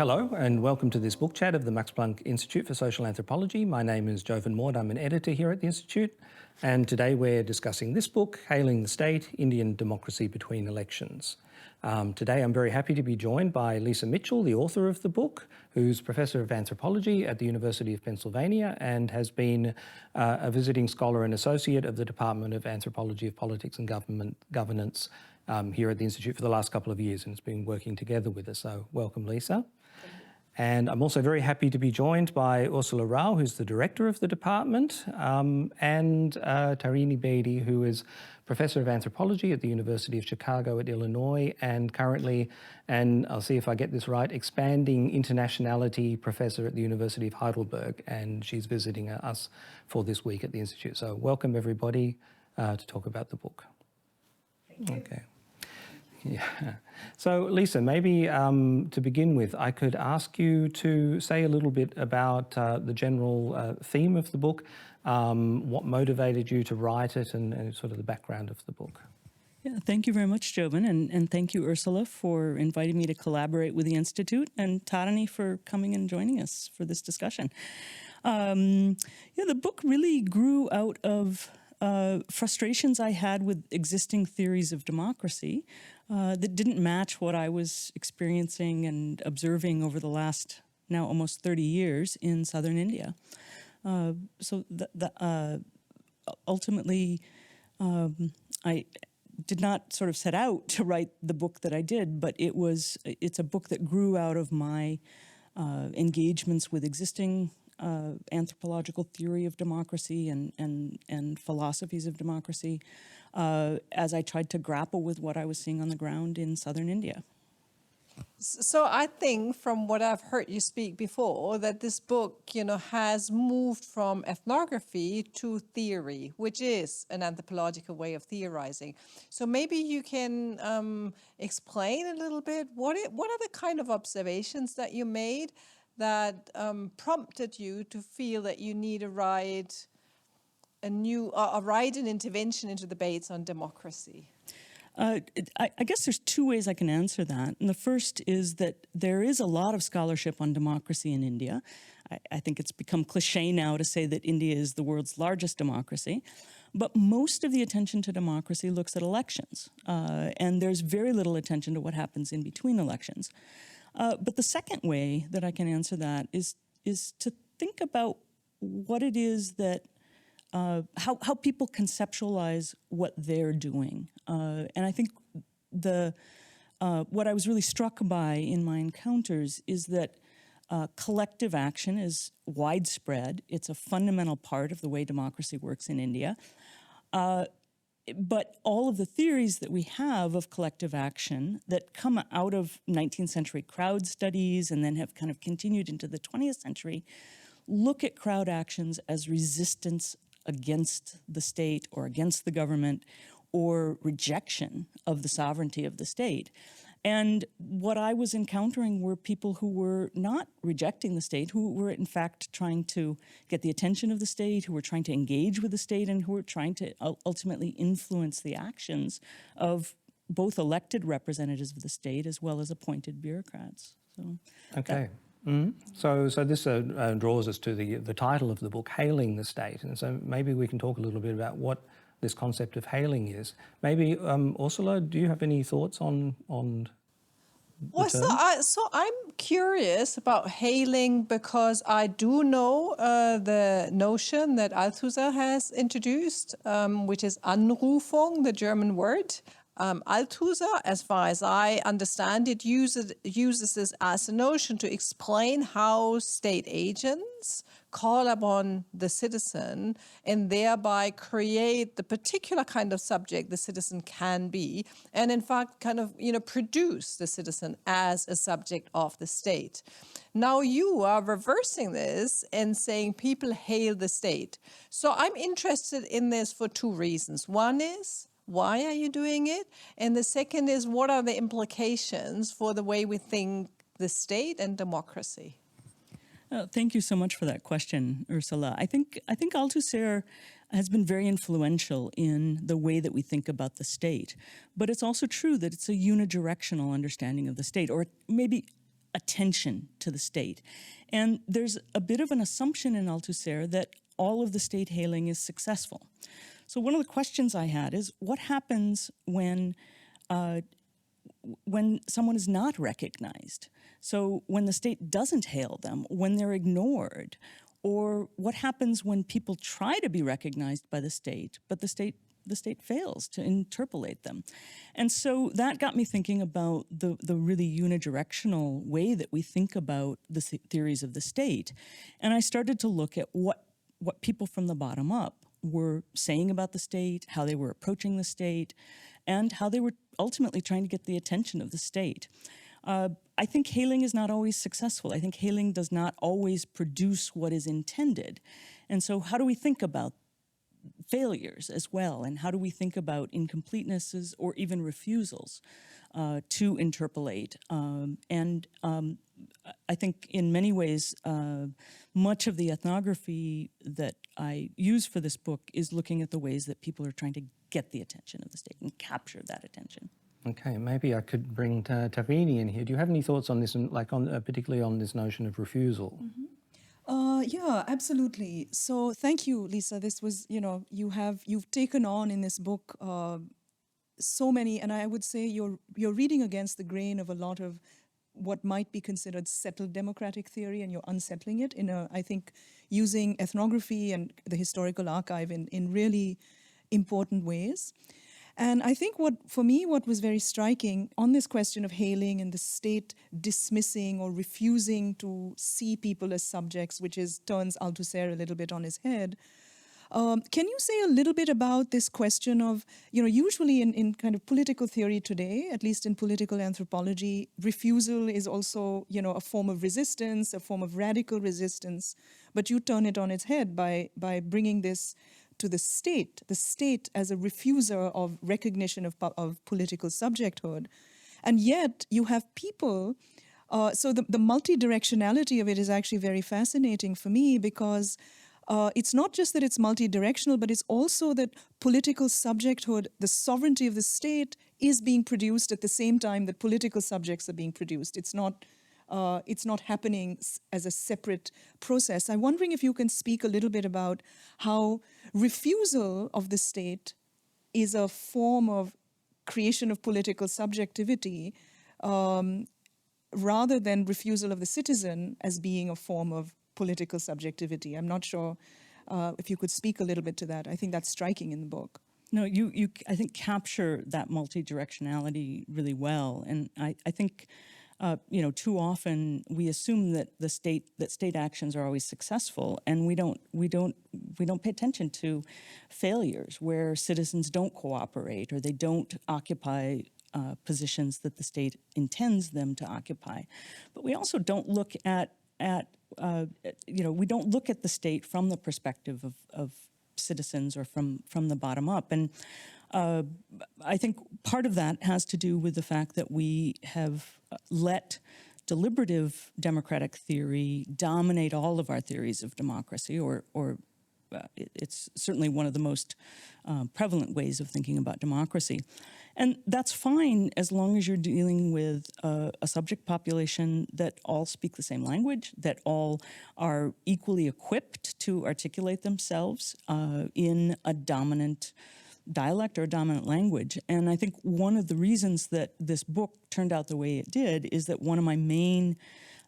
Hello and welcome to this book chat of the Max Planck Institute for Social Anthropology. My name is Jovan Maud, I'm an editor here at the Institute, and today we're discussing this book, Hailing the State, Indian Democracy Between Elections. Today I'm very happy to be joined by Lisa Mitchell, the author of the book, who's Professor of Anthropology at the University of Pennsylvania and has been a visiting scholar and associate of the Department of Anthropology of Politics and Governance here at the Institute for the last couple of years, and has been working together with us. So welcome, Lisa. And I'm also very happy to be joined by Ursula Rao, who's the director of the department, and Tarini Bedi, who is Professor of Anthropology at the University of Chicago at Illinois, and currently, and I'll see if I get this right, expanding internationality professor at the University of Heidelberg, and she's visiting us for this week at the Institute. So welcome everybody to talk about the book. Thank you. Okay. Yeah. So Lisa, maybe to begin with, I could ask you to say a little bit about the general theme of the book, what motivated you to write it, and sort of the background of the book. Yeah, thank you very much, Jovan, and thank you, Ursula, for inviting me to collaborate with the Institute, and Tarini for coming and joining us for this discussion. The book really grew out of frustrations I had with existing theories of democracy that didn't match what I was experiencing and observing over the last now almost 30 years in southern India. Ultimately, I did not sort of set out to write the book that I did, but it's a book that grew out of my engagements with existing anthropological theory of democracy and philosophies of democracy as I tried to grapple with what I was seeing on the ground in southern India. So I think from what I've heard you speak before, that this book, has moved from ethnography to theory, which is an anthropological way of theorizing. So maybe you can explain a little bit, what are the kind of observations that you made that prompted you to feel that you need to write an intervention into debates on democracy? I guess there's two ways I can answer that. And the first is that there is a lot of scholarship on democracy in India. I think it's become cliche now to say that India is the world's largest democracy. But most of the attention to democracy looks at elections. And there's very little attention to what happens in between elections. But the second way that I can answer that is to think about what it is that how people conceptualize what they're doing. And I think what I was really struck by in my encounters is that collective action is widespread. It's a fundamental part of the way democracy works in India. But all of the theories that we have of collective action that come out of 19th century crowd studies and then have kind of continued into the 20th century look at crowd actions as resistance against the state or against the government or rejection of the sovereignty of the state. And what I was encountering were people who were not rejecting the state, who were in fact trying to get the attention of the state, who were trying to engage with the state, and who were trying to ultimately influence the actions of both elected representatives of the state as well as appointed bureaucrats. So, okay. So this draws us to the title of the book, Hailing the State. And so maybe we can talk a little bit about what this concept of hailing is. Maybe, Ursula, do you have any thoughts on Well, so I'm curious about hailing because I do know the notion that Althusser has introduced, which is Anrufung, the German word. Althusser, as far as I understand it, uses this as a notion to explain how state agents call upon the citizen and thereby create the particular kind of subject the citizen can be, and in fact kind of produce the citizen as a subject of the state. Now you are reversing this and saying people hail the state. So I'm interested in this for two reasons. One is, why are you doing it? And the second is, what are the implications for the way we think the state and democracy? Thank you so much for that question, Ursula. I think Althusser has been very influential in the way that we think about the state. But it's also true that it's a unidirectional understanding of the state, or maybe attention to the state. And there's a bit of an assumption in Althusser that all of the state hailing is successful. So one of the questions I had is, what happens when someone is not recognized? So when the state doesn't hail them, when they're ignored, or what happens when people try to be recognized by the state, but the state fails to interpolate them? And so that got me thinking about the really unidirectional way that we think about the theories of the state. And I started to look at what people from the bottom up were saying about the state, how they were approaching the state, and how they were ultimately trying to get the attention of the state. I think hailing is not always successful. I think hailing does not always produce what is intended. And so how do we think about failures as well? And how do we think about incompletenesses or even refusals to interpolate? I think in many ways, much of the ethnography that I use for this book is looking at the ways that people are trying to get the attention of the state and capture that attention. Okay, maybe I could bring Tarini in here. Do you have any thoughts on this, and particularly on this notion of refusal? Yeah, absolutely. So thank you, Lisa. This was, you've taken on in this book so many, and I would say you're reading against the grain of a lot of what might be considered settled democratic theory, and you're unsettling it I think, using ethnography and the historical archive in really important ways. And I think what was very striking on this question of hailing and the state dismissing or refusing to see people as subjects, which turns Althusser a little bit on his head. Can you say a little bit about this question of, usually in kind of political theory today, at least in political anthropology, refusal is also, a form of resistance, a form of radical resistance, but you turn it on its head by bringing this to the state as a refuser of recognition of political subjecthood. And yet you have people, so the multi-directionality of it is actually very fascinating for me, because it's not just that it's multi-directional, but it's also that political subjecthood, the sovereignty of the state, is being produced at the same time that political subjects are being produced. It's not happening as a separate process. I'm wondering if you can speak a little bit about how refusal of the state is a form of creation of political subjectivity, rather than refusal of the citizen as being a form of political subjectivity. I'm not sure if you could speak a little bit to that. I think that's striking in the book. No, you I think capture that multi-directionality really well. And I think too often we assume that state actions are always successful, and we don't pay attention to failures where citizens don't cooperate or they don't occupy positions that the state intends them to occupy. But we also don't look at we don't look at the state from the perspective of citizens or from the bottom up. And I think part of that has to do with the fact that we have let deliberative democratic theory dominate all of our theories of democracy, or it's certainly one of the most prevalent ways of thinking about democracy. And that's fine as long as you're dealing with a subject population that all speak the same language, that all are equally equipped to articulate themselves in a dominant dialect or dominant language. And I think one of the reasons that this book turned out the way it did is that one of my main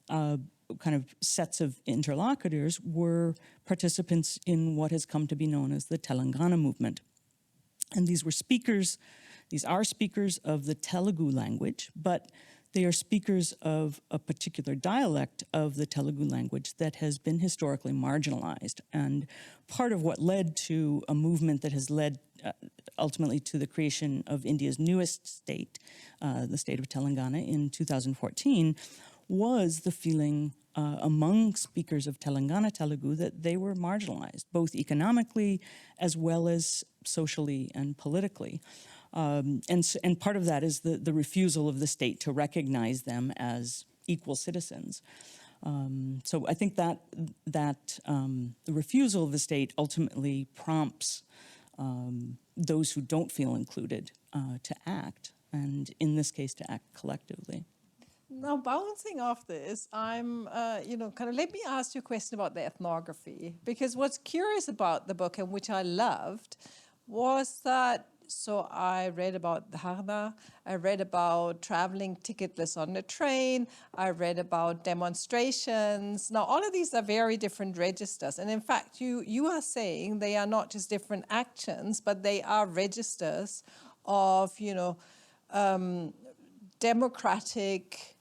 kind of sets of interlocutors were participants in what has come to be known as the Telangana movement. And these are speakers of the Telugu language, but they are speakers of a particular dialect of the Telugu language that has been historically marginalized. And part of what led to a movement that has led ultimately to the creation of India's newest state, the state of Telangana in 2014, was the feeling among speakers of Telangana Telugu that they were marginalized, both economically as well as socially and politically. And part of that is the refusal of the state to recognize them as equal citizens. So I think that the refusal of the state ultimately prompts those who don't feel included to act, and in this case, to act collectively. Now, bouncing off this, I'm, kind of let me ask you a question about the ethnography. Because what's curious about the book, and which I loved, was that, so I read about Dharna, I read about traveling ticketless on the train, I read about demonstrations. Now, all of these are very different registers. And in fact, you are saying they are not just different actions, but they are registers of, democratic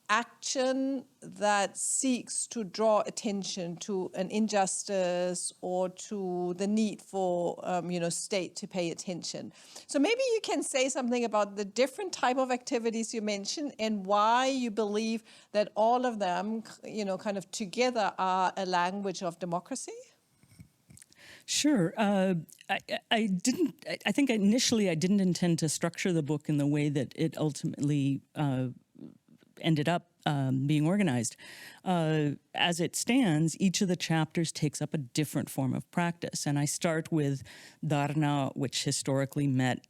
action that seeks to draw attention to an injustice or to the need for, state to pay attention. So maybe you can say something about the different type of activities you mentioned and why you believe that all of them, kind of together are a language of democracy. Sure. I didn't. I think initially I didn't intend to structure the book in the way that it ultimately ended up being organized. As it stands, each of the chapters takes up a different form of practice, and I start with Dharna, which historically meant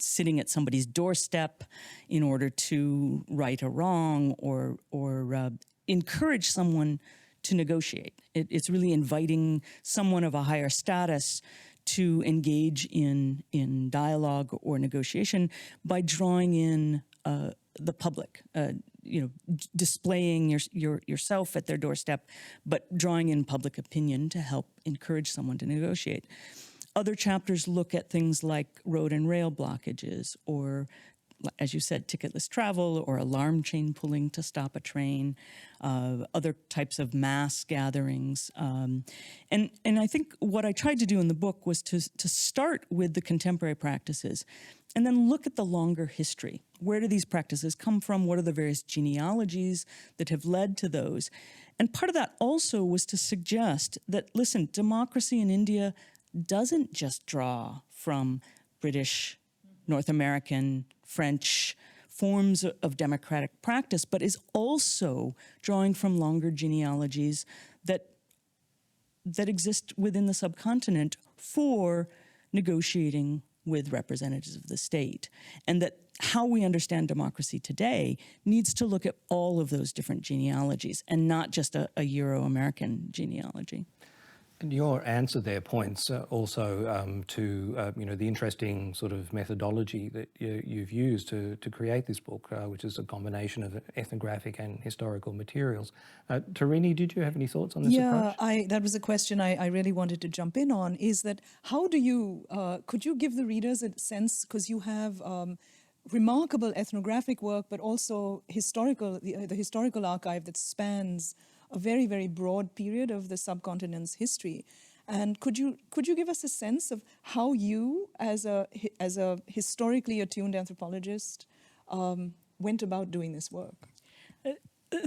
sitting at somebody's doorstep in order to right a wrong or encourage someone to negotiate. It's really inviting someone of a higher status to engage in dialogue or negotiation by drawing in the public, displaying yourself at their doorstep, but drawing in public opinion to help encourage someone to negotiate. Other chapters look at things like road and rail blockages, or, as you said, ticketless travel, or alarm chain pulling to stop a train, other types of mass gatherings. And I think what I tried to do in the book was to start with the contemporary practices and then look at the longer history. Where do these practices come from? What are the various genealogies that have led to those? And part of that also was to suggest that, listen, democracy in India doesn't just draw from British, North American, French forms of democratic practice, but is also drawing from longer genealogies that exist within the subcontinent for negotiating with representatives of the state. And that how we understand democracy today needs to look at all of those different genealogies and not just a Euro-American genealogy. And your answer there points also to the interesting sort of methodology that you've used to create this book, which is a combination of ethnographic and historical materials. Tarini, did you have any thoughts on this approach? Yeah, that was a question I really wanted to jump in on, is that how do you, could you give the readers a sense, because you have remarkable ethnographic work, but also the historical archive that spans a very, very broad period of the subcontinent's history. And could you give us a sense of how you, as a historically attuned anthropologist, went about doing this work?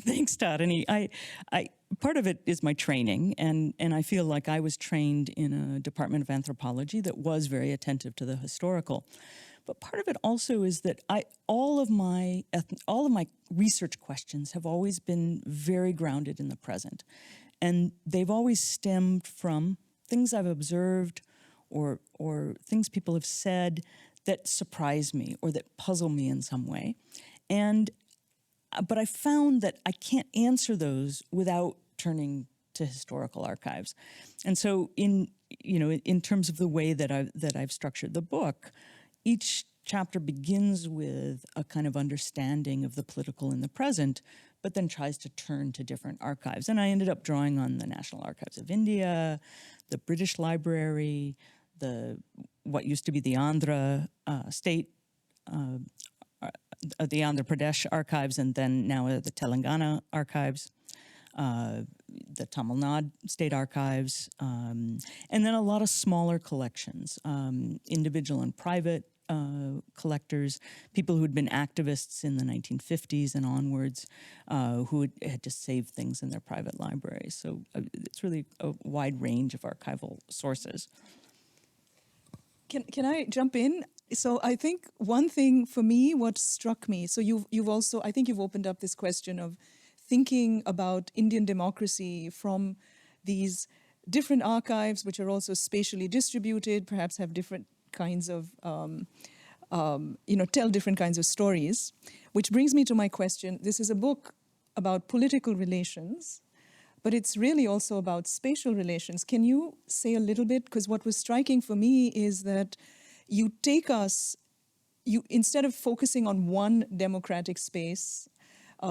Thanks, Tarini. I part of it is my training, and I feel like I was trained in a department of anthropology that was very attentive to the historical. But part of it also is that all of my research questions have always been very grounded in the present, and they've always stemmed from things I've observed or things people have said that surprise me or that puzzle me in some way. But I found that I can't answer those without turning to historical archives. And so in terms of the way that I've structured the book, each chapter begins with a kind of understanding of the political in the present, but then tries to turn to different archives. And I ended up drawing on the National Archives of India, the British Library, what used to be the Andhra state, the Andhra Pradesh archives, and then now the Telangana archives, the Tamil Nadu state archives, and then a lot of smaller collections, individual and private collectors, people who'd been activists in the 1950s and onwards, who had just saved things in their private libraries. So it's really a wide range of archival sources. Can I jump in? So I think one thing for me, what struck me, so you've also, I think you've opened up this question of thinking about Indian democracy from these different archives, which are also spatially distributed, perhaps have different kinds of tell different kinds of stories. Which brings me to my question. This is a book about political relations, but it's really also about spatial relations. Can you say a little bit? Because what was striking for me is that you take us, instead of focusing on one democratic space,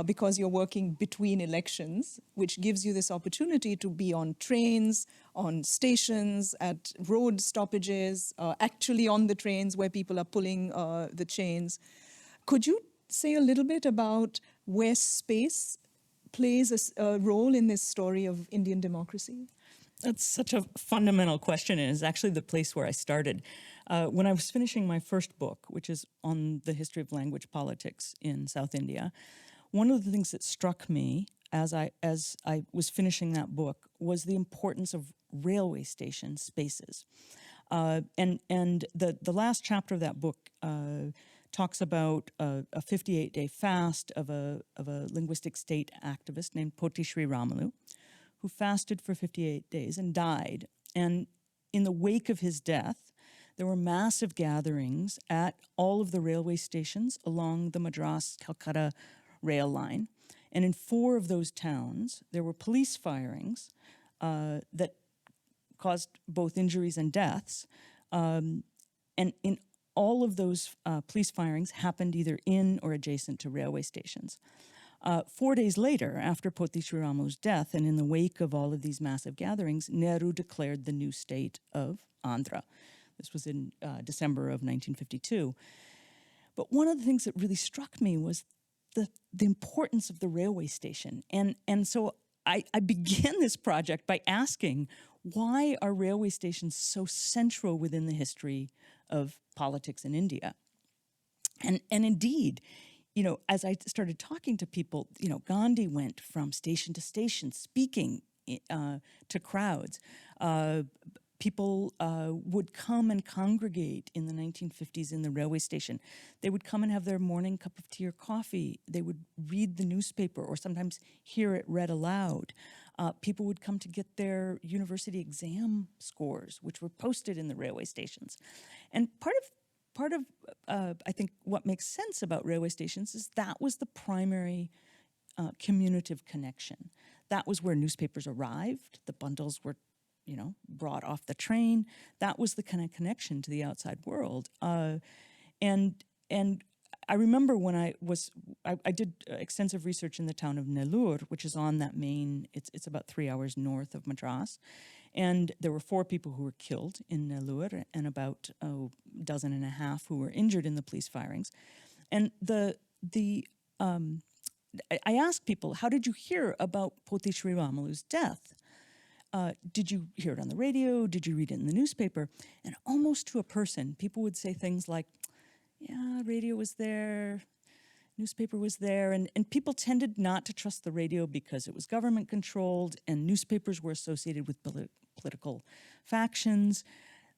because you're working between elections, which gives you this opportunity to be on trains, on stations, at road stoppages, actually on the trains where people are pulling the chains. Could you say a little bit about where space plays a role in this story of Indian democracy? That's such a fundamental question, and is actually the place where I started. When I was finishing my first book, which is on the history of language politics in South India, one of the things that struck me as I was finishing that book was the importance of railway station spaces. And the last chapter of that book talks about a 58-day fast of a linguistic state activist named Poti Sri Ramalu, who fasted for 58 days and died. And in the wake of his death, there were massive gatherings at all of the railway stations along the Madras-Calcutta rail line. And in 4 of those towns, there were police firings that caused both injuries and deaths. And in all of those police firings happened either in or adjacent to railway stations. 4 days later, after Poti Sri Ramalu's death, and in the wake of all of these massive gatherings, Nehru declared the new state of Andhra. This was in December of 1952. But one of the things that really struck me was the importance of the railway station. And so I began this project by asking, why are railway stations so central within the history of politics in India? And indeed, as I started talking to people, Gandhi went from station to station speaking to crowds. People would come and congregate in the 1950s in the railway station. They would come and have their morning cup of tea or coffee. They would read the newspaper or sometimes hear it read aloud. People would come to get their university exam scores, which were posted in the railway stations. And part of I think what makes sense about railway stations is that was the primary communicative connection. That was where newspapers arrived. The bundles were brought off the train. That was the kind of connection to the outside world. And I remember when I did extensive research in the town of Nellore, which is on that main, it's about 3 hours north of Madras. And there were 4 people who were killed in Nellore and about a dozen and a half who were injured in the police firings. And I asked people, how did you hear about Poti Sri Ramalu's death? Did you hear it on the radio? Did you read it in the newspaper? And almost to a person, people would say things like, yeah, radio was there, newspaper was there. And people tended not to trust the radio because it was government controlled and newspapers were associated with political factions.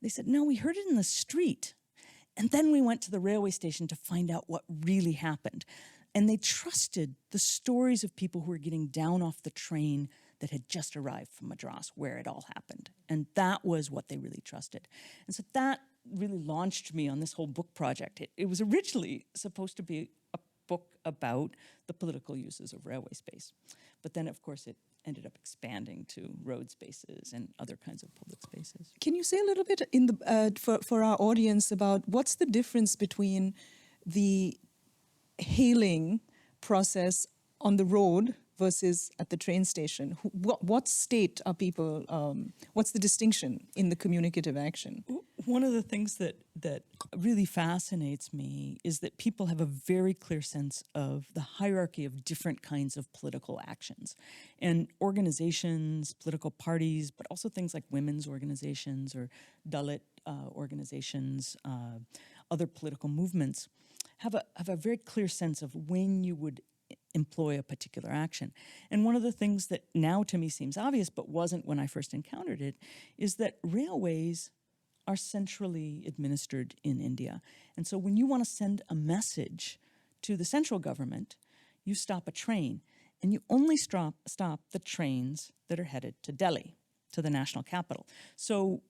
They said, no, we heard it in the street. And then we went to the railway station to find out what really happened. And they trusted the stories of people who were getting down off the train that had just arrived from Madras, where it all happened. And that was what they really trusted. And so that really launched me on this whole book project. It was originally supposed to be a book about the political uses of railway space. But then, of course, it ended up expanding to road spaces and other kinds of public spaces. Can you say a little bit for our audience about what's the difference between the hailing process on the road versus at the train station? What state are people, what's the distinction in the communicative action? One of the things that really fascinates me is that people have a very clear sense of the hierarchy of different kinds of political actions. And organizations, political parties, but also things like women's organizations or Dalit organizations, other political movements, have a very clear sense of when you would employ a particular action. And one of the things that now to me seems obvious, but wasn't when I first encountered it, is that railways are centrally administered in India. And so when you want to send a message to the central government, you stop a train, and you only stop the trains that are headed to Delhi, to the national capital. So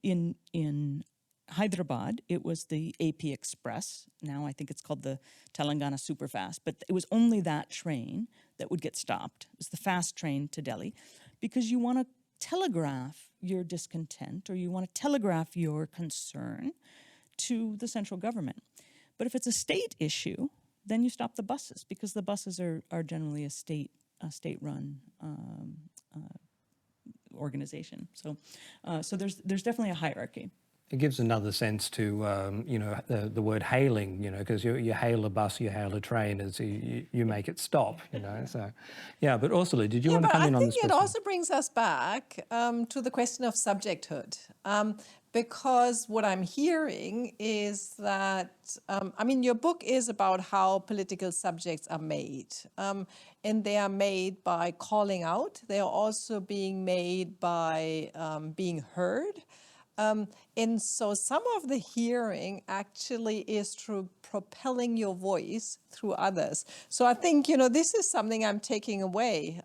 in Hyderabad, it was the AP Express. Now I think it's called the Telangana Superfast, but it was only that train that would get stopped. It was the fast train to Delhi, because you want to telegraph your discontent or you want to telegraph your concern to the central government. But if it's a state issue, then you stop the buses, because the buses are generally a state-run organization. So there's definitely a hierarchy. It gives another sense to, you know, the word hailing, you know, because you hail a bus, you hail a train, as you make it stop, you know. So, yeah, but Ursula, did you want to come in on this? I think it also brings us back to the question of subjecthood. Because what I'm hearing is that, I mean, your book is about how political subjects are made. And they are made by calling out. They are also being made by being heard. And so some of the hearing actually is through propelling your voice through others. So I think, you know, this is something I'm taking away,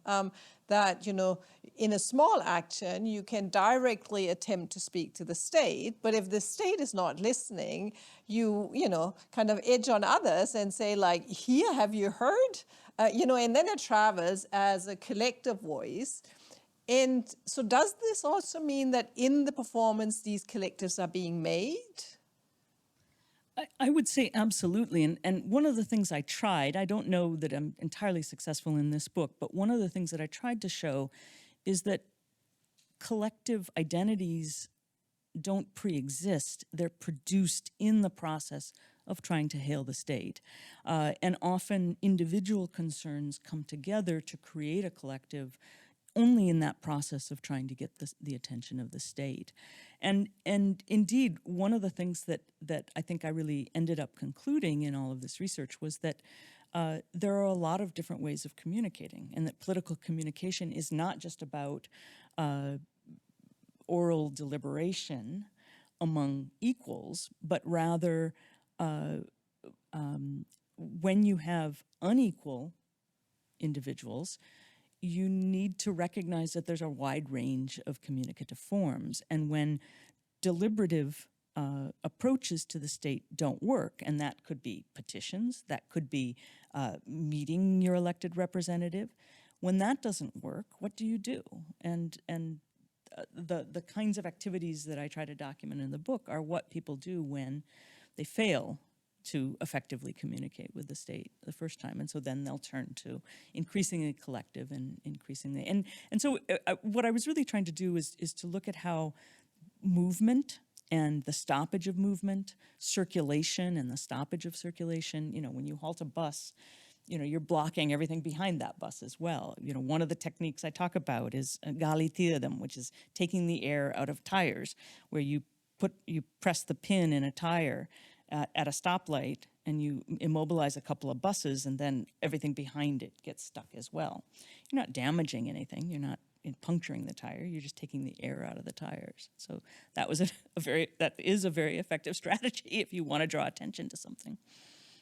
that, you know, in a small action, you can directly attempt to speak to the state, but if the state is not listening, you know, kind of edge on others and say, like, here, have you heard? You know, and then it travels as a collective voice. And so does this also mean that in the performance, these collectives are being made? I would say absolutely. And one of the things I tried, I don't know that I'm entirely successful in this book, but one of the things that I tried to show is that collective identities don't pre-exist. They're produced in the process of trying to hail the state. And often individual concerns come together to create a collective only in that process of trying to get the attention of the state. And indeed, one of the things that I think I really ended up concluding in all of this research was that there are a lot of different ways of communicating, and that political communication is not just about oral deliberation among equals, but rather when you have unequal individuals, you need to recognize that there's a wide range of communicative forms. And when deliberative approaches to the state don't work, and that could be petitions, that could be meeting your elected representative, when that doesn't work, what do you do? And the kinds of activities that I try to document in the book are what people do when they fail to effectively communicate with the state the first time. And so then they'll turn to increasingly collective and increasingly. And so what I was really trying to do is to look at how movement and the stoppage of movement, circulation and the stoppage of circulation, you know, when you halt a bus, you know, you're blocking everything behind that bus as well. You know, one of the techniques I talk about is gali tiradam, which is taking the air out of tires, where you press the pin in a tire at a stoplight and you immobilize a couple of buses, and then everything behind it gets stuck as well. You're not damaging anything. You're not puncturing the tire. You're just taking the air out of the tires. So that was that is a very effective strategy if you want to draw attention to something.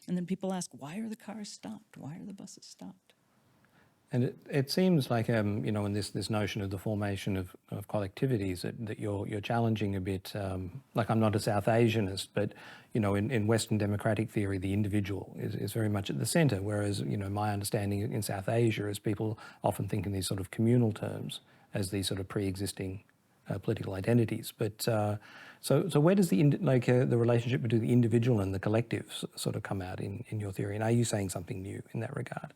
And then people ask, why are the cars stopped? Why are the buses stopped? And it seems like, you know, in this notion of the formation of collectivities that you're challenging a bit, like I'm not a South Asianist, but, you know, in Western democratic theory, the individual is very much at the centre, whereas, you know, my understanding in South Asia is people often think in these sort of communal terms as these sort of pre-existing political identities. But so where does the relationship between the individual and the collective sort of come out in your theory? And are you saying something new in that regard?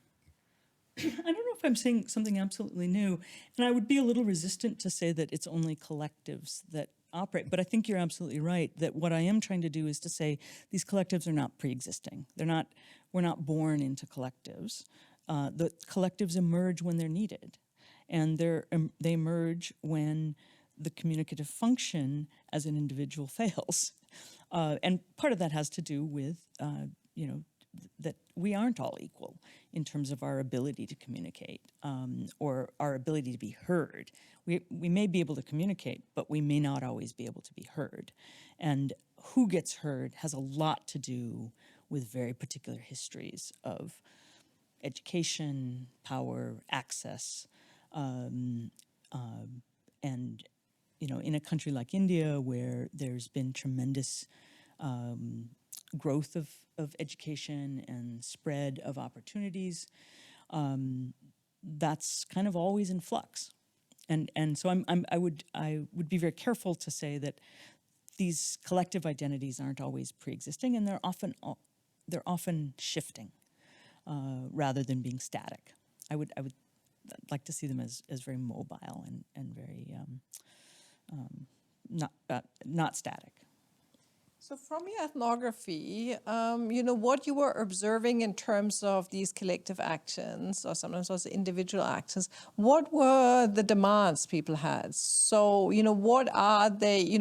I don't know if I'm saying something absolutely new, and I would be a little resistant to say that it's only collectives that operate, but I think you're absolutely right that what I am trying to do is to say these collectives are not pre-existing. We're not born into collectives. The collectives emerge when they're needed, and they emerge when the communicative function as an individual fails. And part of that has to do with, you know, that we aren't all equal in terms of our ability to communicate or our ability to be heard. We may be able to communicate, but we may not always be able to be heard. And who gets heard has a lot to do with very particular histories of education, power, access, and in a country like India, where there's been tremendous growth of education and spread of opportunities, that's kind of always in flux. And so I would be very careful to say that these collective identities aren't always pre-existing, and they're often shifting rather than being static. I would like to see them as very mobile and very not static. So from your ethnography, what you were observing in terms of these collective actions, or sometimes also individual actions, what were the demands people had? So, what are they,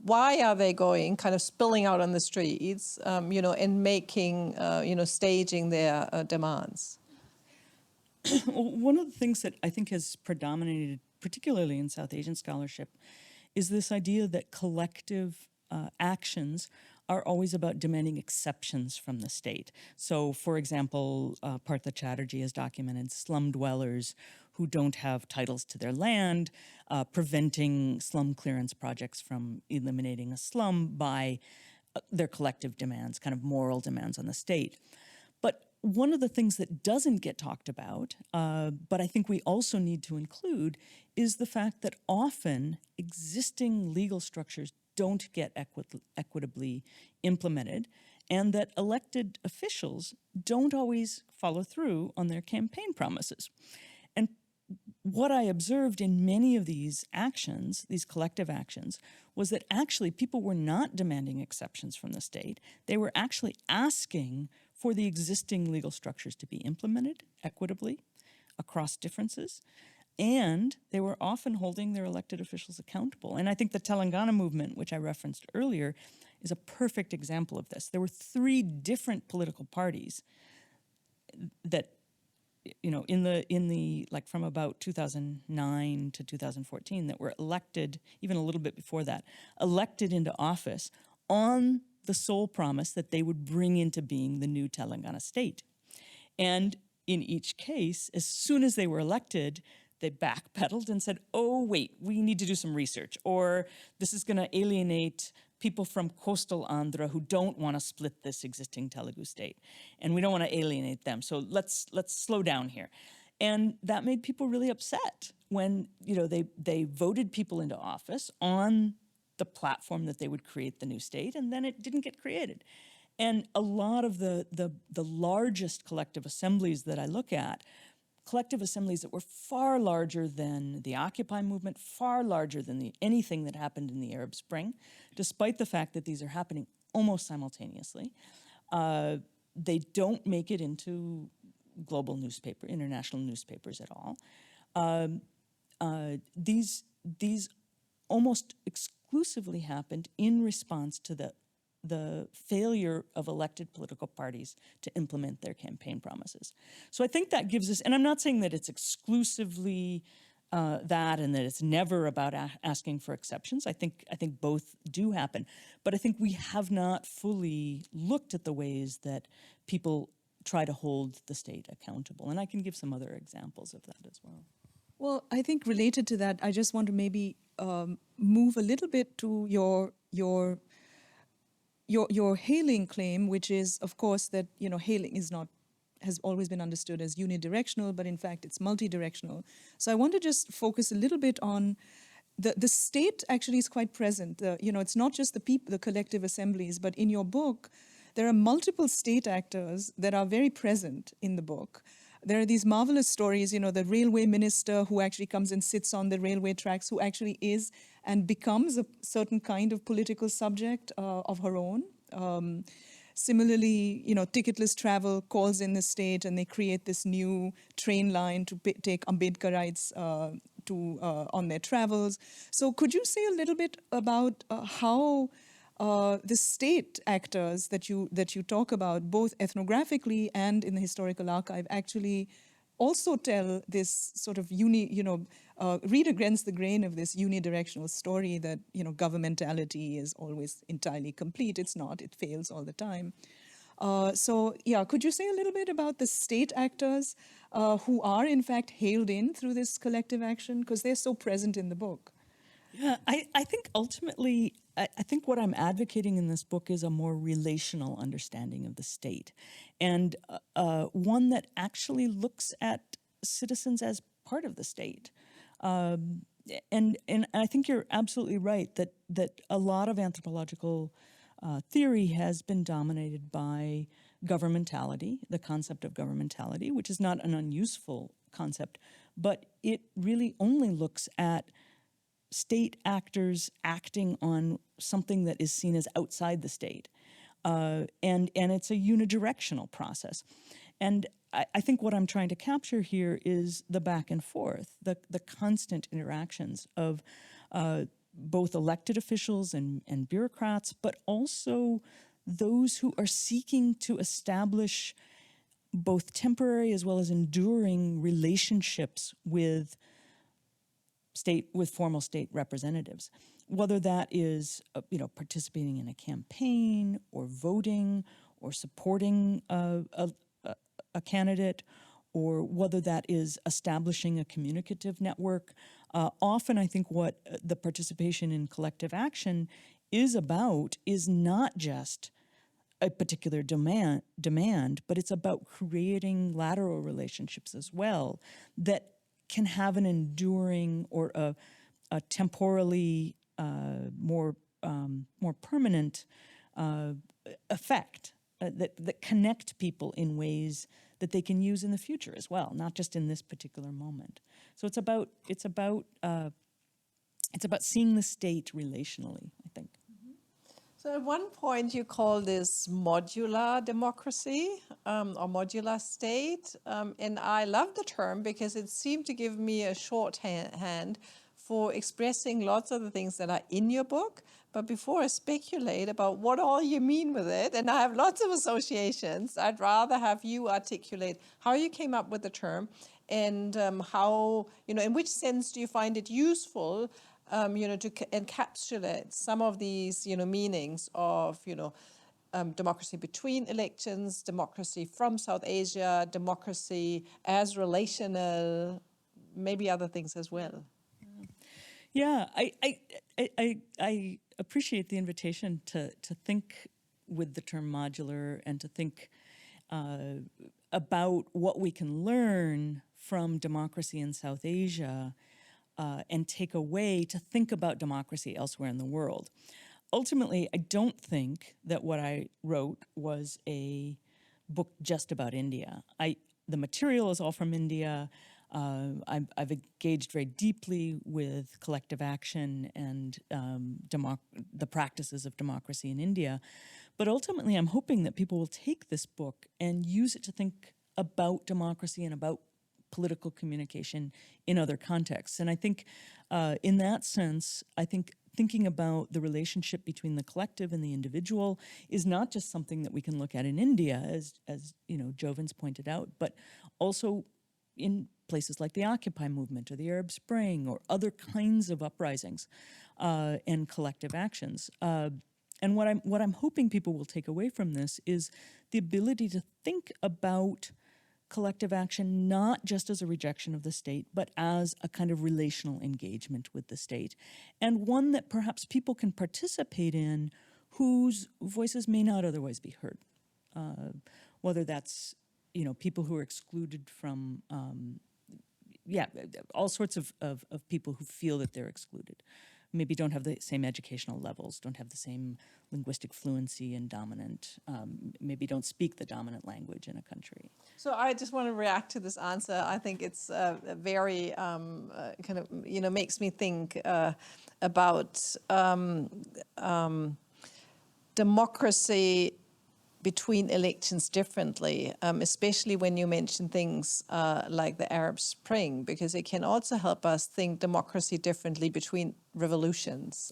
why are they going, kind of spilling out on the streets, and making, staging their demands? Well, one of the things that I think has predominated, particularly in South Asian scholarship, is this idea that collective actions are always about demanding exceptions from the state. So, for example, Partha Chatterjee has documented slum dwellers who don't have titles to their land, preventing slum clearance projects from eliminating a slum by their collective demands, kind of moral demands on the state. But one of the things that doesn't get talked about, but I think we also need to include, is the fact that often existing legal structures don't get equitably implemented, and that elected officials don't always follow through on their campaign promises. And what I observed in many of these actions, these collective actions, was that actually people were not demanding exceptions from the state. They were actually asking for the existing legal structures to be implemented equitably across differences. And they were often holding their elected officials accountable. And I think the Telangana movement, which I referenced earlier, is a perfect example of this. There were 3 different political parties that, in the like from about 2009 to 2014, that were elected, even a little bit before that, elected into office on the sole promise that they would bring into being the new Telangana state. And in each case, as soon as they were elected, they backpedaled and said, oh, wait, we need to do some research, or this is going to alienate people from coastal Andhra who don't want to split this existing Telugu state, and we don't want to alienate them, so let's slow down here. And that made people really upset when they voted people into office on the platform that they would create the new state, and then it didn't get created. And a lot of the largest collective assemblies that I look at, collective assemblies that were far larger than the Occupy movement, far larger than anything that happened in the Arab Spring, despite the fact that these are happening almost simultaneously. They don't make it into global international newspapers at all. These almost exclusively happened in response to the failure of elected political parties to implement their campaign promises. So I think that gives us, and I'm not saying that it's exclusively that and that it's never about asking for exceptions. I think both do happen, but I think we have not fully looked at the ways that people try to hold the state accountable. And I can give some other examples of that as well. Well, I think related to that, I just want to maybe move a little bit to your hailing claim, which is, of course, that hailing has always been understood as unidirectional, but in fact it's multidirectional. So I want to just focus a little bit on the state. Actually is quite present. It's not just the collective assemblies, but in your book, there are multiple state actors that are very present in the book. There are these marvelous stories, the railway minister who actually comes and sits on the railway tracks, who actually is and becomes a certain kind of political subject of her own. Similarly, ticketless travel calls in the state, and they create this new train line to take Ambedkarites on their travels. So could you say a little bit about how the state actors that you talk about, both ethnographically and in the historical archive, actually also tell this sort of read against the grain of this unidirectional story that governmentality is always entirely complete. It's not. It fails all the time. Could you say a little bit about the state actors who are in fact hailed in through this collective action, because they're so present in the book? Yeah, I think ultimately, I think what I'm advocating in this book is a more relational understanding of the state, and one that actually looks at citizens as part of the state. And I think you're absolutely right that a lot of anthropological theory has been dominated by governmentality, the concept of governmentality, which is not an unuseful concept, but it really only looks at state actors acting on something that is seen as outside the state. And it's a unidirectional process. And I think what I'm trying to capture here is the back and forth, the constant interactions of both elected officials and bureaucrats, but also those who are seeking to establish both temporary as well as enduring relationships with formal state representatives, whether that is participating in a campaign or voting or supporting a candidate, or whether that is establishing a communicative network. Often I think what the participation in collective action is about is not just a particular demand, but it's about creating lateral relationships as well that can have an enduring or a temporally more permanent effect that connect people in ways that they can use in the future as well, not just in this particular moment. So it's about seeing the state relationally, I think. So at one point you call this modular democracy or modular state, and I love the term because it seemed to give me a shorthand for expressing lots of the things that are in your book. But before I speculate about what all you mean with it, and I have lots of associations, I'd rather have you articulate how you came up with the term and how, in which sense do you find it useful to encapsulate some of these, meanings of, democracy between elections, democracy from South Asia, democracy as relational, maybe other things as well. Yeah, I appreciate the invitation to think with the term modular and to think about what we can learn from democracy in South Asia and take away to think about democracy elsewhere in the world. Ultimately, I don't think that what I wrote was a book just about India. The material is all from India. I've engaged very deeply with collective action and the practices of democracy in India. But ultimately, I'm hoping that people will take this book and use it to think about democracy and about political communication in other contexts. And I think in that sense, I think thinking about the relationship between the collective and the individual is not just something that we can look at in India, as Joven's pointed out, but also in places like the Occupy movement or the Arab Spring or other kinds of uprisings and collective actions. And what I'm hoping people will take away from this is the ability to think about collective action not just as a rejection of the state, but as a kind of relational engagement with the state, and one that perhaps people can participate in whose voices may not otherwise be heard, whether that's people who are excluded from, all sorts of people who feel that they're excluded, maybe don't have the same educational levels, don't have the same linguistic fluency and dominant, maybe don't speak the dominant language in a country. So I just want to react to this answer. I think it's very kind of, makes me think about democracy between elections differently, especially when you mention things like the Arab Spring, because it can also help us think democracy differently between revolutions.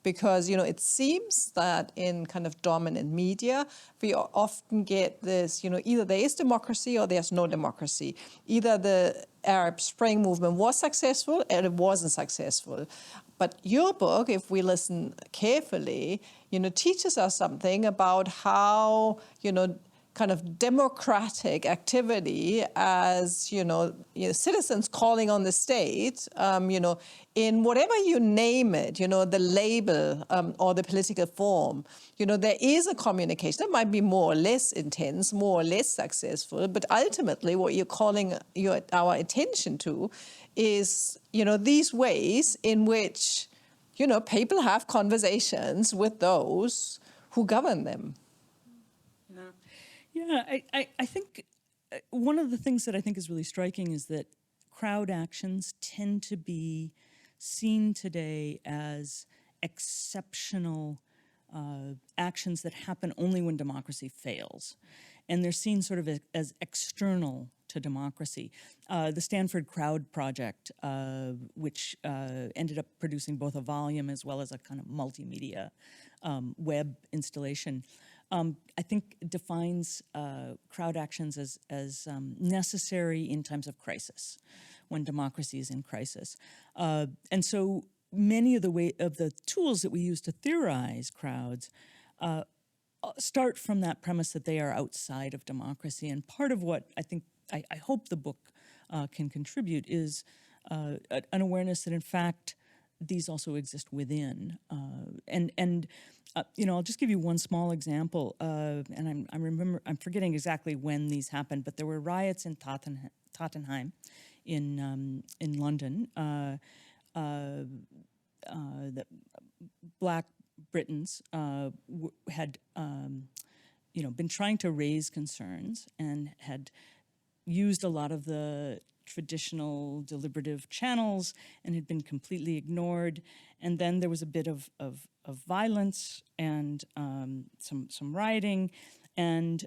Because, it seems that in kind of dominant media, we often get this, either there is democracy or there's no democracy. Either the Arab Spring movement was successful and it wasn't successful. But your book, if we listen carefully, teaches us something about how, kind of democratic activity as, citizens calling on the state, in whatever you name it, the label or the political form, there is a communication that might be more or less intense, more or less successful, but ultimately what you're calling our attention to is, these ways in which, people have conversations with those who govern them. Yeah, I think one of the things that I think is really striking is that crowd actions tend to be seen today as exceptional actions that happen only when democracy fails. And they're seen sort of as external to democracy. The Stanford Crowd Project, which ended up producing both a volume as well as a kind of multimedia web installation, I think defines crowd actions as necessary in times of crisis, when democracy is in crisis. And so many of the tools that we use to theorize crowds start from that premise that they are outside of democracy. And part of what I hope the book can contribute is an awareness that, in fact, these also exist within. I'll just give you one small example. And I'm forgetting exactly when these happened, but there were riots in Tottenham in London. The Black Britons had been trying to raise concerns and had used a lot of the traditional deliberative channels and had been completely ignored. And then there was a bit of violence and some rioting. And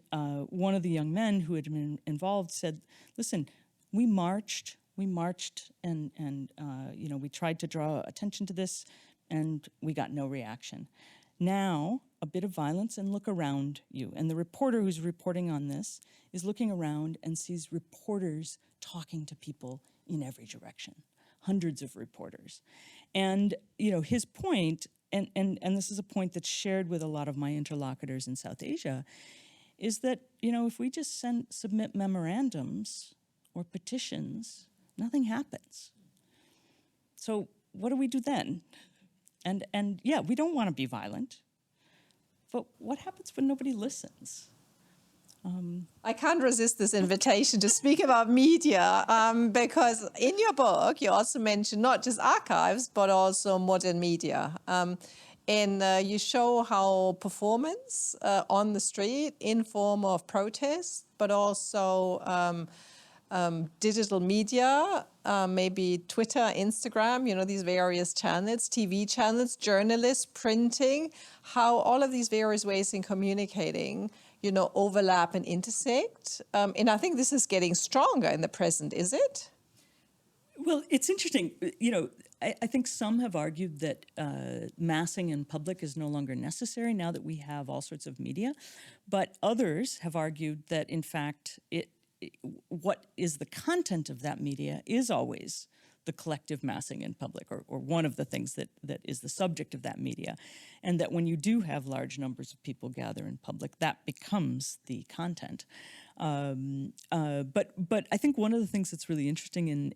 one of the young men who had been involved said, listen, we marched and we tried to draw attention to this and we got no reaction. Now, a bit of violence and look around you. And the reporter who's reporting on this is looking around and sees reporters talking to people in every direction, hundreds of reporters. And, his point, and this is a point that's shared with a lot of my interlocutors in South Asia, is that, if we just submit memorandums or petitions, nothing happens. So what do we do then? And yeah, we don't want to be violent, but what happens when nobody listens? I can't resist this invitation to speak about media, because in your book, you also mention not just archives, but also modern media. And you show how performance on the street in form of protest, but also digital media, maybe Twitter, Instagram, these various channels, TV channels, journalists, printing, how all of these various ways in communicating, overlap and intersect. And I think this is getting stronger in the present, is it? Well, it's interesting. I think some have argued that massing in public is no longer necessary now that we have all sorts of media. But others have argued that, in fact, what is the content of that media is always the collective massing in public, or one of the things that is the subject of that media. And that when you do have large numbers of people gather in public, that becomes the content. But I think one of the things that's really interesting in,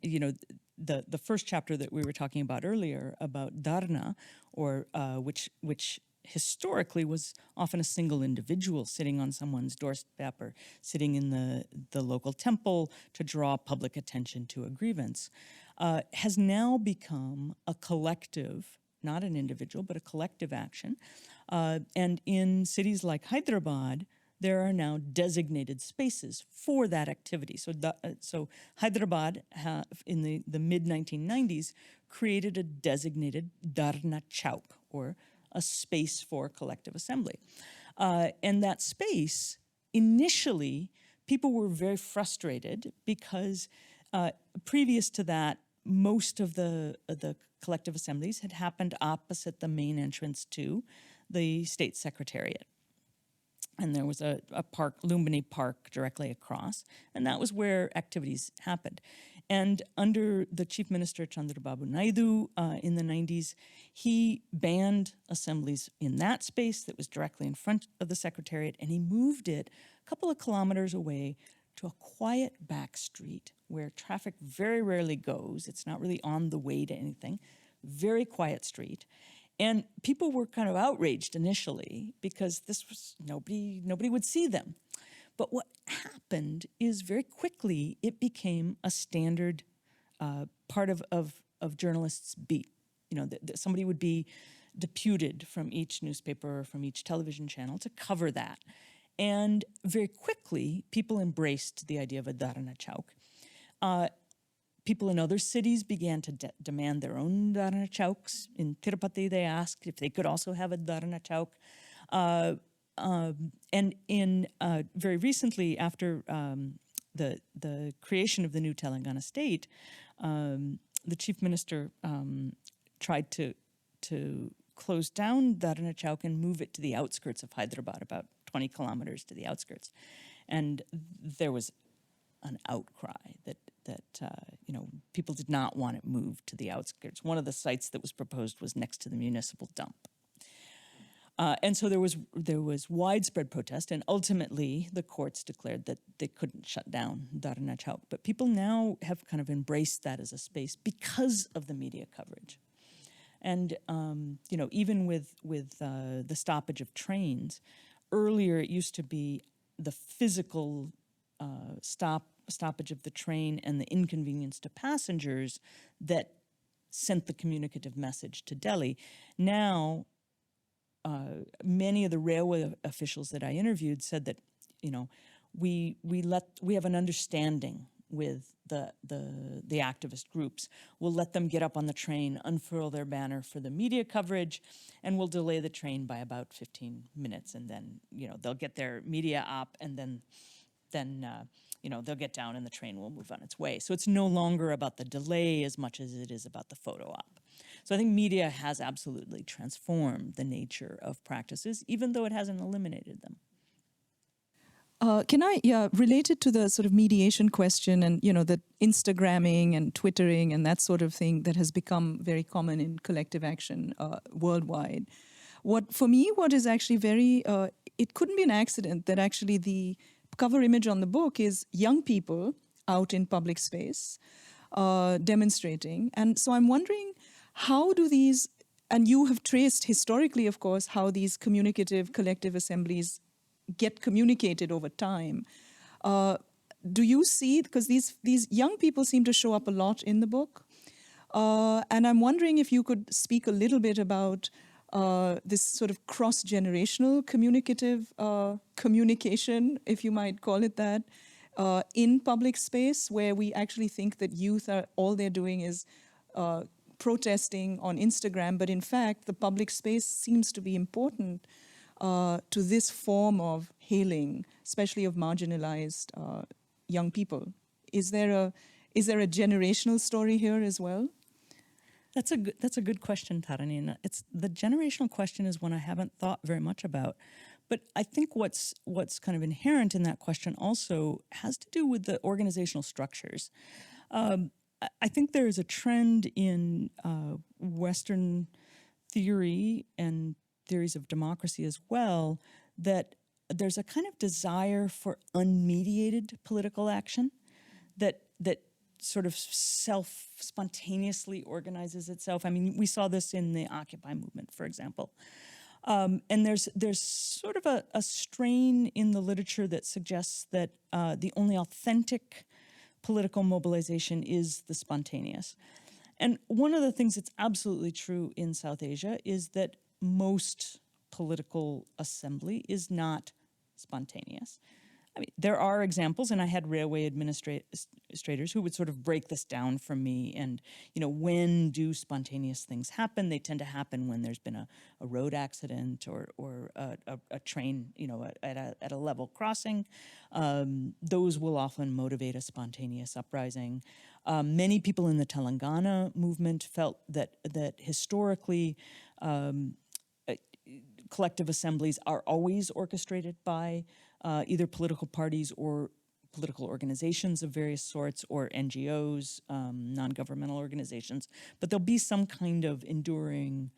the first chapter that we were talking about earlier about Dharna, or which historically was often a single individual sitting on someone's doorstep or sitting in the local temple to draw public attention to a grievance, has now become a collective, not an individual, but a collective action. And in cities like Hyderabad, there are now designated spaces for that activity. So Hyderabad, in the mid-1990s, created a designated Dharna Chowk, or a space for collective assembly. And that space, initially, people were very frustrated because previous to that, most of the collective assemblies had happened opposite the main entrance to the state secretariat. And there was a park, Lumbini Park, directly across, and that was where activities happened. And under the Chief Minister Chandrababu Naidu in the 90s, he banned assemblies in that space that was directly in front of the Secretariat, and he moved it a couple of kilometers away to a quiet back street where traffic very rarely goes. It's not really on the way to anything. Very quiet street. And people were kind of outraged initially because this was nobody would see them. But what happened is very quickly it became a standard part of journalists' beat. You know, that somebody would be deputed from each newspaper or from each television channel to cover that. And very quickly, people embraced the idea of a Dharana Chowk. People in other cities began to demand their own Dharana Chowks. In Tirupati, they asked if they could also have a Dharana Chowk. And in very recently, after the creation of the new Telangana state, the chief minister tried to close down Dharana Chowk and move it to the outskirts of Hyderabad, about 20 kilometers to the outskirts. And there was an outcry that people did not want it moved to the outskirts. One of the sites that was proposed was next to the municipal dump. And so there was widespread protest, and ultimately the courts declared that they couldn't shut down Dharana Chowk. But people now have kind of embraced that as a space because of the media coverage. And even with the stoppage of trains, earlier it used to be the physical stoppage of the train and the inconvenience to passengers that sent the communicative message to Delhi. Now, many of the railway officials that I interviewed said that, we have an understanding with the activist groups. We'll let them get up on the train, unfurl their banner for the media coverage, and we'll delay the train by about 15 minutes. And then, they'll get their media up, and then they'll get down and the train will move on its way. So it's no longer about the delay as much as it is about the photo op. So I think media has absolutely transformed the nature of practices, even though it hasn't eliminated them. Related to the sort of mediation question and, the Instagramming and Twittering and that sort of thing that has become very common in collective action worldwide. What is actually very, it couldn't be an accident that actually the cover image on the book is young people out in public space demonstrating. And so I'm wondering, how do these, and you have traced historically, of course, how these communicative collective assemblies get communicated over time. Do you see, because these young people seem to show up a lot in the book, and I'm wondering if you could speak a little bit about this sort of cross-generational communicative communication, if you might call it that, in public space, where we actually think that youth are, all they're doing is protesting on Instagram, but in fact, the public space seems to be important to this form of hailing, especially of marginalized young people. Is there a generational story here as well? That's a good question, Tarini. And the generational question is one I haven't thought very much about. But I think what's kind of inherent in that question also has to do with the organizational structures. I think there is a trend in Western theory and theories of democracy as well, that there's a kind of desire for unmediated political action that sort of spontaneously organizes itself. I mean, we saw this in the Occupy movement, for example. And there's sort of a strain in the literature that suggests that the only authentic political mobilization is the spontaneous. And one of the things that's absolutely true in South Asia is that most political assembly is not spontaneous. I mean, there are examples, and I had railway administrators who would sort of break this down for me. And, when do spontaneous things happen? They tend to happen when there's been a road accident or a train, at a level crossing. Those will often motivate a spontaneous uprising. Many people in the Telangana movement felt that historically collective assemblies are always orchestrated by either political parties or political organizations of various sorts or NGOs, non-governmental organizations, but there'll be some kind of enduring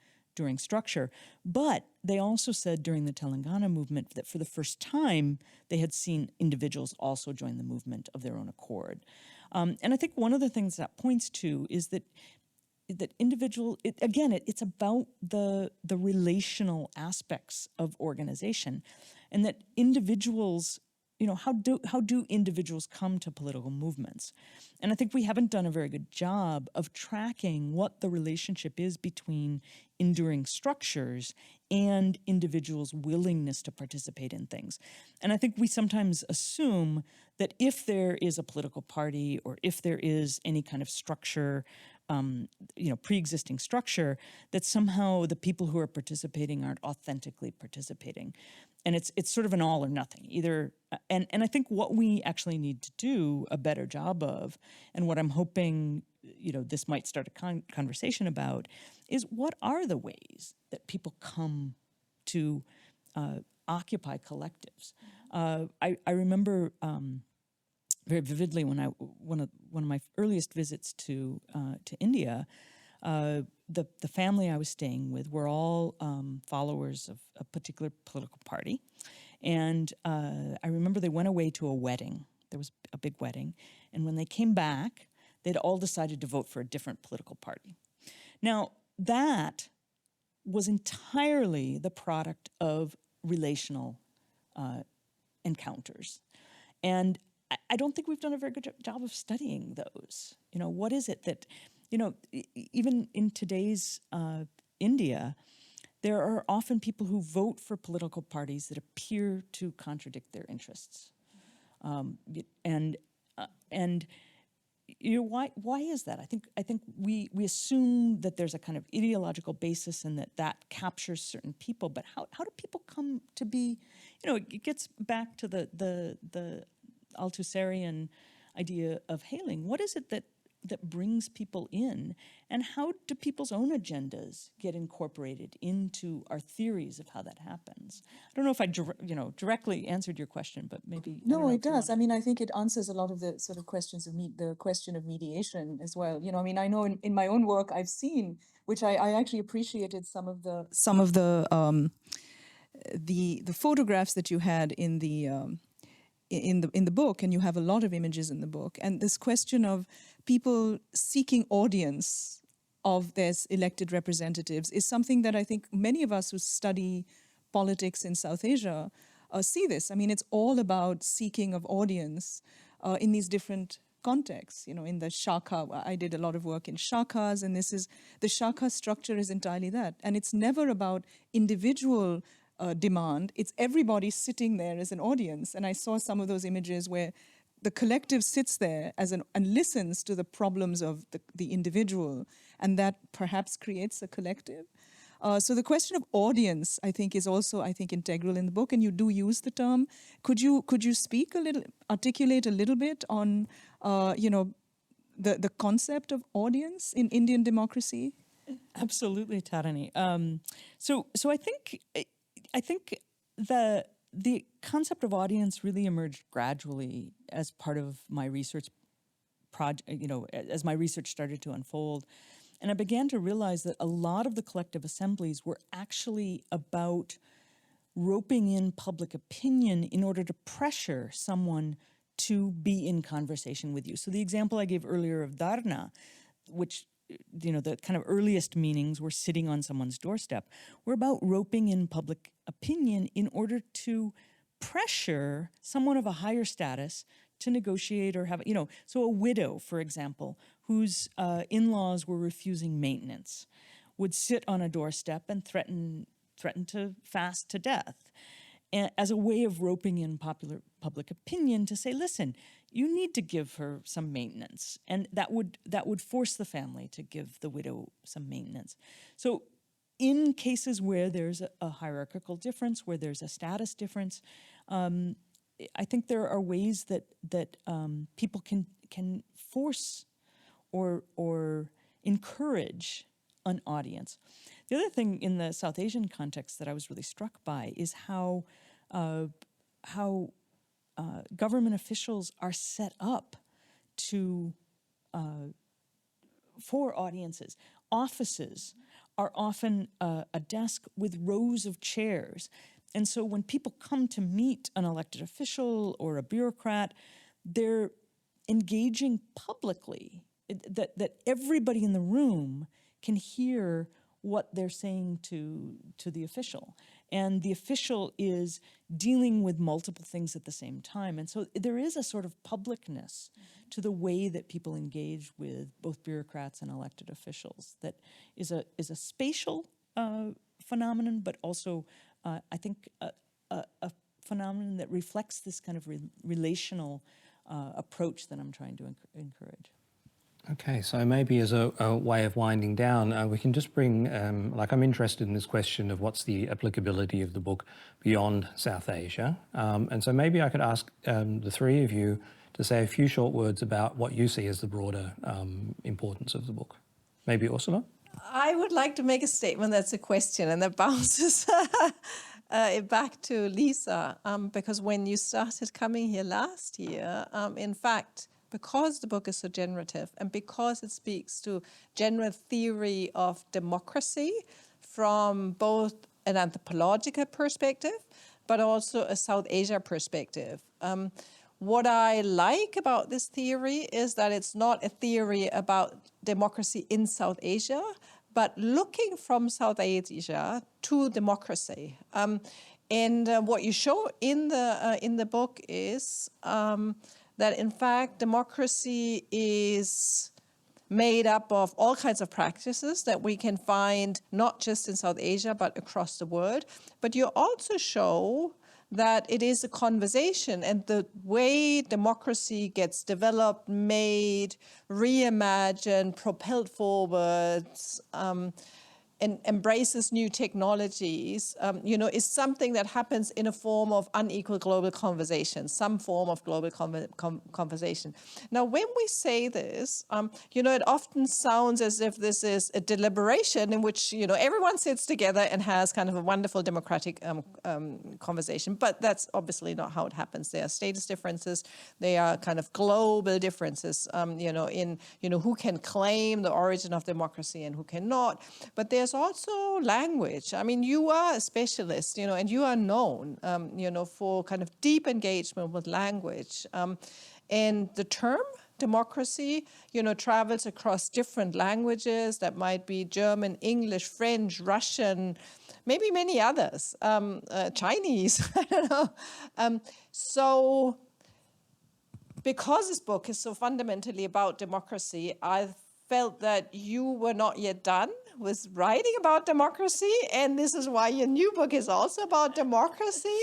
structure. But they also said during the Telangana movement that for the first time, they had seen individuals also join the movement of their own accord. And I think one of the things that points to is that it's about the relational aspects of organization, and that individuals, how do individuals come to political movements? And I think we haven't done a very good job of tracking what the relationship is between enduring structures and individuals' willingness to participate in things. And I think we sometimes assume that if there is a political party or if there is any kind of structure, pre-existing structure, that somehow the people who are participating aren't authentically participating. And it's sort of an all or nothing, either. And I think what we actually need to do a better job of, and what I'm hoping, this might start a conversation about, is what are the ways that people come to occupy collectives? I remember very vividly when one of my earliest visits to India. The family I was staying with were all followers of a particular political party. And I remember they went away to a wedding. There was a big wedding. And when they came back, they'd all decided to vote for a different political party. Now, that was entirely the product of relational encounters. And I don't think we've done a very good job of studying those. What is it that, even in today's India, there are often people who vote for political parties that appear to contradict their interests. Why is that? I think we assume that there's a kind of ideological basis and that captures certain people. But how do people come to be? It gets back to the Althusserian idea of hailing. What is it that brings people in, and how do people's own agendas get incorporated into our theories of how that happens? I don't know if I directly answered your question, but maybe No, it does. I mean, I think it answers a lot of the sort of questions of the question of mediation as well. I know in my own work I've seen, which I actually appreciated some of the photographs that you had in the book, and you have a lot of images in the book, and this question of people seeking audience of their elected representatives is something that I think many of us who study politics in South Asia see this. I mean, it's all about seeking of audience in these different contexts. In the Shaka, I did a lot of work in Shakas, and the Shaka structure is entirely that. And it's never about individual demand. It's everybody sitting there as an audience. And I saw some of those images where the collective sits there and listens to the problems of the individual, and that perhaps creates a collective. So the question of audience, I think, is also, integral in the book, and you do use the term. Could you articulate a little bit on, the concept of audience in Indian democracy? Absolutely, Tarini. So I think the concept of audience really emerged gradually as part of my research project, as my research started to unfold. And I began to realize that a lot of the collective assemblies were actually about roping in public opinion in order to pressure someone to be in conversation with you. So the example I gave earlier of Dharna, which the kind of earliest meanings were sitting on someone's doorstep, were about roping in public opinion in order to pressure someone of a higher status to negotiate or have, so a widow, for example, whose in-laws were refusing maintenance, would sit on a doorstep and threaten to fast to death, as a way of roping in public opinion to say, listen, you need to give her some maintenance, and that would force the family to give the widow some maintenance. So in cases where there's a hierarchical difference, where there's a status difference, I think there are ways that people can force or encourage an audience. The other thing in the South Asian context that I was really struck by is how government officials are set up to for audiences. Offices are often a desk with rows of chairs. And so when people come to meet an elected official or a bureaucrat, they're engaging publicly, that everybody in the room can hear what they're saying to the official. And the official is dealing with multiple things at the same time. And so there is a sort of publicness to the way that people engage with both bureaucrats and elected officials that is a spatial phenomenon, but also, I think, a phenomenon that reflects this kind of relational approach that I'm trying to encourage. Okay, so maybe as a way of winding down, we can just bring, I'm interested in this question of what's the applicability of the book beyond South Asia. And so maybe I could ask the three of you to say a few short words about what you see as the broader importance of the book. Maybe Ursula? I would like to make a statement that's a question and that bounces it back to Lisa, because when you started coming here last year, in fact, because the book is so generative and because it speaks to general theory of democracy from both an anthropological perspective, but also a South Asia perspective. What I like about this theory is that it's not a theory about democracy in South Asia, but looking from South Asia to democracy. And what you show in the book is that in fact democracy is made up of all kinds of practices that we can find not just in South Asia but across the world. But you also show that it is a conversation, and the way democracy gets developed, made, reimagined, propelled forwards, and embraces new technologies, is something that happens in a form of unequal global conversation, some form of global conversation. Now, when we say this, it often sounds as if this is a deliberation in which, everyone sits together and has kind of a wonderful democratic conversation, but that's obviously not how it happens. There are status differences, there are kind of global differences, in who can claim the origin of democracy and who cannot, but there's also language. I mean, you are a specialist, and you are known, for kind of deep engagement with language. And the term democracy, travels across different languages. That might be German, English, French, Russian, maybe many others, Chinese, I don't know. So because this book is so fundamentally about democracy, I felt that you were not yet done with writing about democracy, and this is why your new book is also about democracy.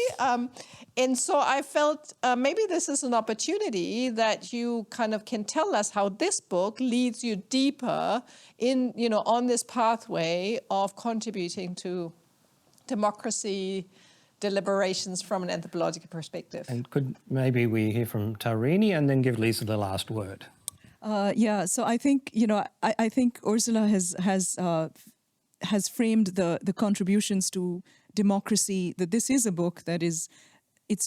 And so I felt maybe this is an opportunity that you kind of can tell us how this book leads you deeper in, on this pathway of contributing to democracy deliberations from an anthropological perspective. And could maybe we hear from Tarini and then give Lisa the last word? So I think I think Ursula has framed the contributions to democracy. That this is a book that it's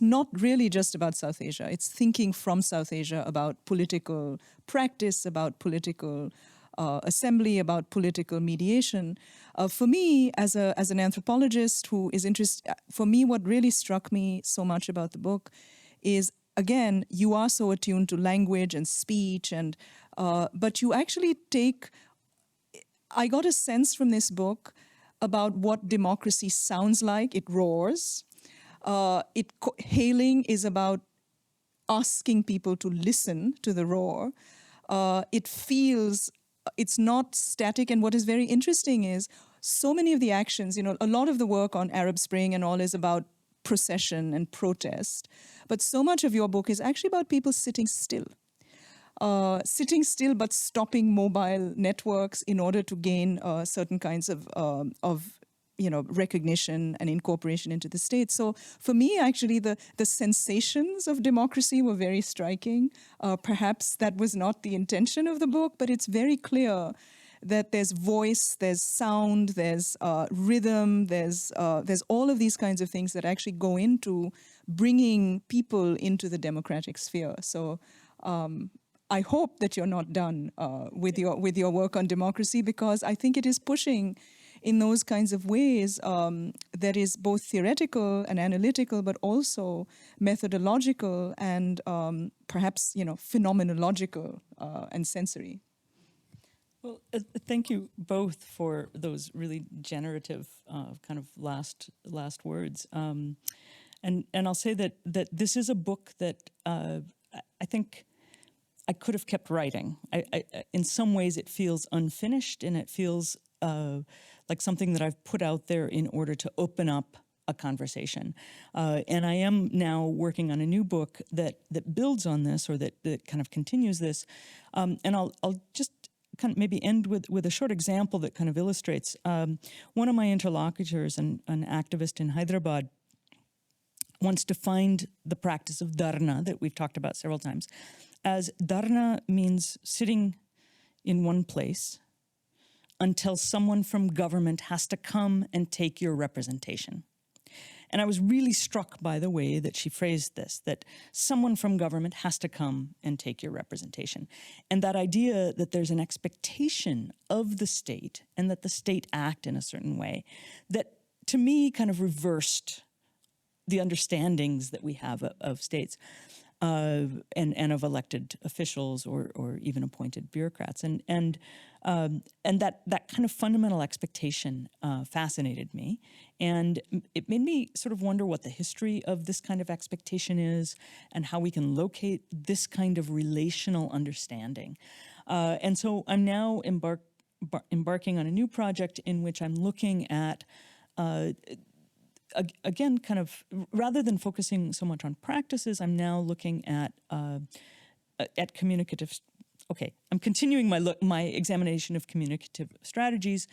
not really just about South Asia. It's thinking from South Asia about political practice, about political assembly, about political mediation. For me, as an anthropologist who is interested, for me, what really struck me so much about the book is, again, you are so attuned to language and speech, and but you actually take. I got a sense from this book about what democracy sounds like. It roars. Hailing is about asking people to listen to the roar. It feels. It's not static, and what is very interesting is so many of the actions. A lot of the work on Arab Spring and all is about procession and protest. But so much of your book is actually about people sitting still but stopping mobile networks in order to gain certain kinds of recognition and incorporation into the state. So for me, actually, the sensations of democracy were very striking. Perhaps that was not the intention of the book, but it's very clear that there's voice, there's sound, there's rhythm, there's all of these kinds of things that actually go into bringing people into the democratic sphere. So I hope that you're not done with your work on democracy, because I think it is pushing in those kinds of ways that is both theoretical and analytical, but also methodological and perhaps phenomenological and sensory. Well, thank you both for those really generative kind of last words. And I'll say that this is a book that I think I could have kept writing. In some ways, it feels unfinished, and it feels like something that I've put out there in order to open up a conversation. And I am now working on a new book that builds on this, or that kind of continues this. And I'll just kind of maybe end with a short example that kind of illustrates. One of my interlocutors, an activist in Hyderabad, once defined the practice of dharna that we've talked about several times as dharna means sitting in one place until someone from government has to come and take your representation. And I was really struck by the way that she phrased this, that someone from government has to come and take your representation. And that idea that there's an expectation of the state and that the state act in a certain way, that to me kind of reversed the understandings that we have of states and of elected officials or even appointed bureaucrats. And that kind of fundamental expectation fascinated me. And it made me sort of wonder what the history of this kind of expectation is and how we can locate this kind of relational understanding. And so I'm now embarking on a new project in which I'm looking at again, kind of, rather than focusing so much on practices, I'm now looking at communicative. Okay, I'm continuing my examination of communicative strategies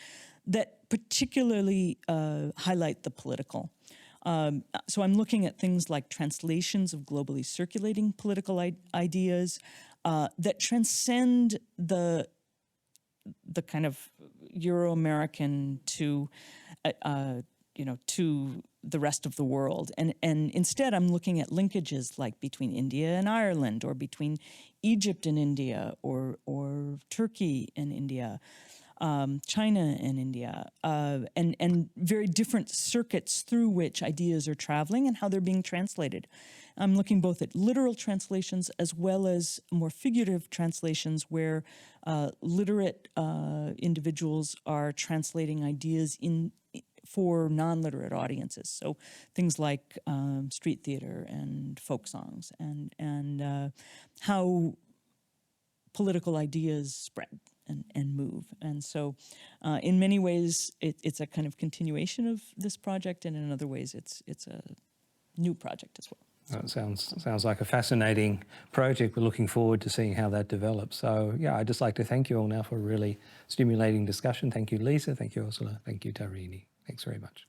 that particularly highlight the political. So I'm looking at things like translations of globally circulating political ideas that transcend the kind of Euro-American to the rest of the world. And instead, I'm looking at linkages like between India and Ireland, or between Egypt and India, or Turkey and India, China and India, and very different circuits through which ideas are traveling and how they're being translated. I'm looking both at literal translations as well as more figurative translations where literate individuals are translating ideas for non-literate audiences. So things like street theater and folk songs, and how political ideas spread and move. And so in many ways, it's a kind of continuation of this project, and in other ways, it's a new project as well. It sounds like a fascinating project. We're looking forward to seeing how that develops. So yeah, I'd just like to thank you all now for a really stimulating discussion. Thank you, Lisa. Thank you, Ursula. Thank you, Tarini. Thanks very much.